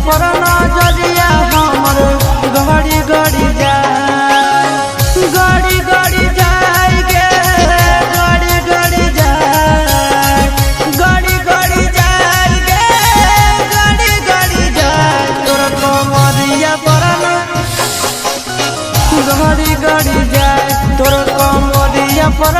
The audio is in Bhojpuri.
पर नजरिया हमर गड़ी गड़ी जाए गड़ी गड़ी जाए गे गड़ी गड़ी जाए गड़ी गड़ी जाए गे गड़ी गड़ी जाए तोर कमरिया पर गड़ी गड़ी जाए तोर कमरिया पर